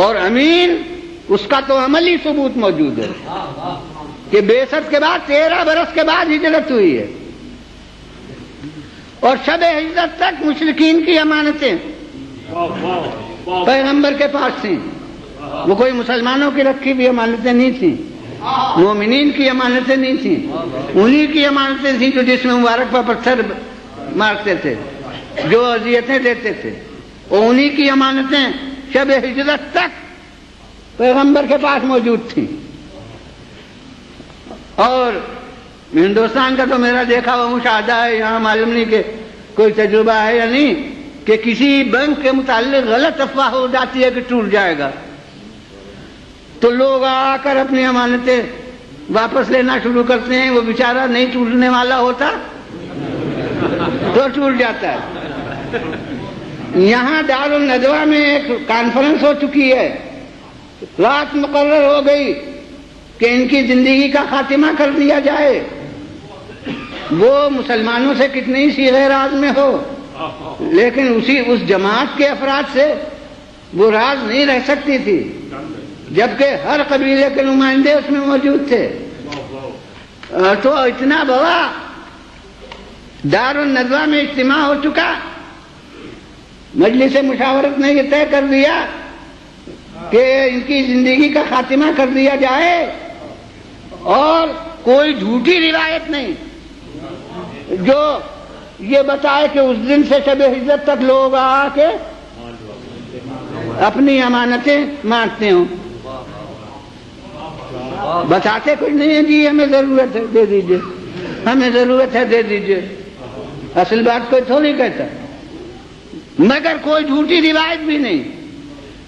اور امین اس کا تو عملی ثبوت موجود ہے کہ بعثت کے بعد 13 برس کے بعد ہجرت ہوئی ہے، اور شب ہجرت تک مشرکین کی امانتیں پیغمبر کے پاس تھیں، وہ کوئی مسلمانوں کی رکھی ہوئی امانتیں نہیں تھیں، مومنین کی امانتیں نہیں تھیں، انہی کی امانتیں تھیں جو جس میں مبارک پر پتھر مارتے تھے، جو اذیتیں دیتے تھے، اور انہی کی امانتیں شب ہجرت تک پیغمبر کے پاس موجود تھیں۔ اور ہندوستان کا تو میرا دیکھا ہوا مشاہدہ ہے، یہاں معلوم نہیں کہ کوئی تجربہ ہے یا نہیں، کہ کسی بینک کے متعلق غلط افواہ ہو جاتی ہے کہ ٹوٹ جائے گا، تو لوگ آ کر اپنی امانتیں واپس لینا شروع کرتے ہیں، وہ بیچارہ نہیں ٹوٹنے والا ہوتا تو ٹوٹ جاتا ہے۔ یہاں دارالندوہ میں ایک کانفرنس ہو چکی ہے، رات مقرر ہو گئی کہ ان کی زندگی کا خاتمہ کر دیا جائے، وہ مسلمانوں سے کتنی صیغہ راز میں ہو، لیکن اس جماعت کے افراد سے وہ راز نہیں رہ سکتی تھی، جبکہ ہر قبیلے کے نمائندے اس میں موجود تھے۔ تو اتنا بڑا دارالندوہ میں اجتماع ہو چکا، مجلس مشاورت نے یہ طے کر دیا کہ ان کی زندگی کا خاتمہ کر دیا جائے، اور کوئی جھوٹی روایت نہیں جو یہ بتائے کہ اس دن سے شب ہجرت تک لوگ آ کے اپنی امانتیں مانگتے ہوں۔ بتاتے کچھ نہیں ہے، جی ہمیں ضرورت ہے دے دیجئے، ہمیں ضرورت ہے دے دیجئے، اصل بات کوئی تھوڑی کہتا، مگر کوئی جھوٹی روایت بھی نہیں۔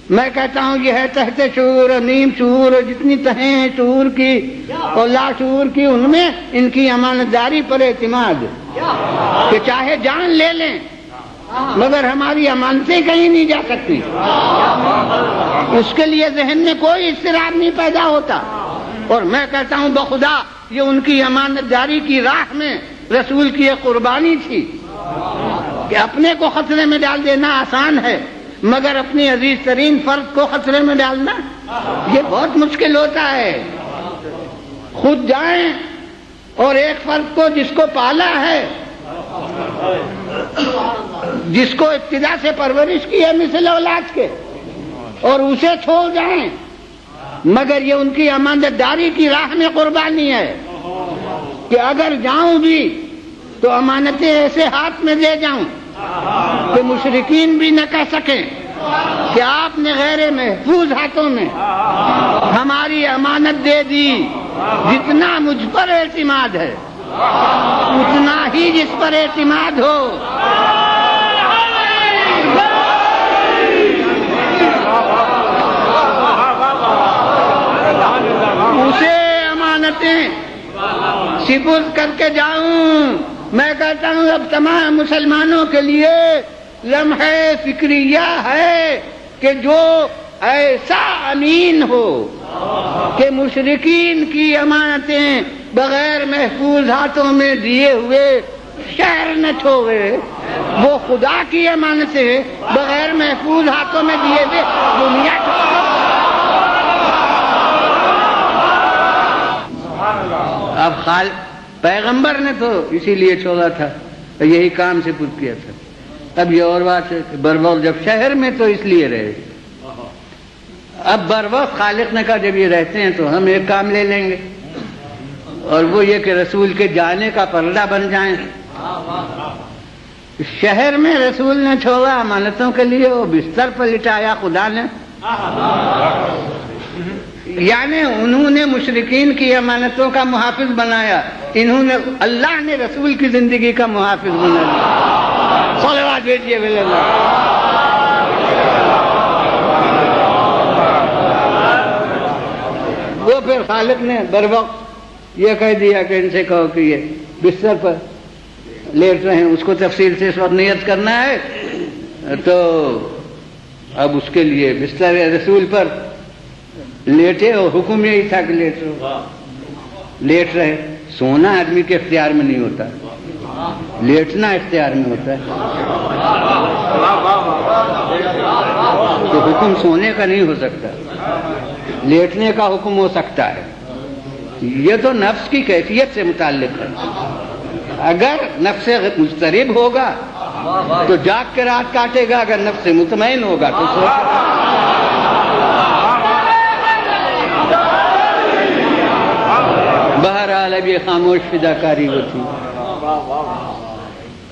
میں کہتا ہوں یہ ہے تحت شعور اور نیم شعور، اور جتنی تہیں ہیں شعور کی اور لاشعور کی، ان میں ان کی امانت داری پر اعتماد کہ چاہے جان لے لیں مگر ہماری امانتیں کہیں نہیں جا سکتی، اس کے لیے ذہن میں کوئی اضطراب نہیں پیدا ہوتا۔ اور میں کہتا ہوں بخدا یہ ان کی امانت داری کی راہ میں رسول کی ایک قربانی تھی کہ اپنے کو خطرے میں ڈال دینا آسان ہے، مگر اپنی عزیز ترین فرد کو خطرے میں ڈالنا یہ بہت مشکل ہوتا ہے۔ خود جائیں اور ایک فرد کو جس کو پالا ہے، جس کو ابتدا سے پرورش کی ہے مثل اولاد کے، اور اسے چھوڑ جائیں، مگر یہ ان کی امانت داری کی راہ میں قربانی ہے کہ اگر جاؤں بھی تو امانتیں ایسے ہاتھ میں دے جاؤں کہ مشرکین بھی نہ کہہ سکیں کہ آپ نے غیر محفوظ ہاتھوں میں ہماری امانت دے دی۔ جتنا مجھ پر اعتماد ہے اتنا ہی جس پر اعتماد ہو۔ اسے امانتیں سپرد کر کے جاؤں۔ میں کہتا ہوں اب تمام مسلمانوں کے لیے لمحہ فکریہ ہے کہ جو ایسا امین ہو کہ مشرکین کی امانتیں بغیر محفوظ ہاتھوں میں دیے ہوئے شہر نہ چھوڑے، وہ خدا کی امانتیں بغیر محفوظ ہاتھوں میں دیے ہوئے دنیا اب پیغمبر نے تو اسی لیے چھوڑا تھا، یہی کام سے پور کیا تھا۔ اب یہ اور بات ہے کہ بروقت جب شہر میں تو اس لیے رہے، اب بروقت خالق نے کہا جب یہ رہتے ہیں تو ہم ایک کام لے لیں گے، اور وہ یہ کہ رسول کے جانے کا پردہ بن جائیں۔ شہر میں رسول نے چھوڑا امانتوں کے لیے، وہ بستر پر لٹایا خدا نے، یعنی انہوں نے مشرکین کی امانتوں کا محافظ بنایا، انہوں نے اللہ نے رسول کی زندگی کا محافظ بنایا۔ صلوات بھیجیے اللہ۔ وہ پھر خالق نے بروقت یہ کہہ دیا کہ ان سے کہو کہ یہ بستر پر لیٹ رہے ہیں، اس کو تفصیل سے اس وقت نیت کرنا ہے، تو اب اس کے لیے بستر رسول پر لیٹے، اور حکم یہی تھا کہ لیٹ رہے۔ سونا آدمی کے اختیار میں نہیں ہوتا، لیٹنا اختیار میں ہوتا ہے، تو حکم سونے کا نہیں ہو سکتا، لیٹنے کا حکم ہو سکتا ہے۔ یہ تو نفس کی کیفیت سے متعلق ہے۔ اگر نفس مضطرب ہوگا تو جاگ کے رات کاٹے گا، اگر نفس مطمئن ہوگا تو سو۔ بہرحال اب یہ خاموش فداکاری ہوتی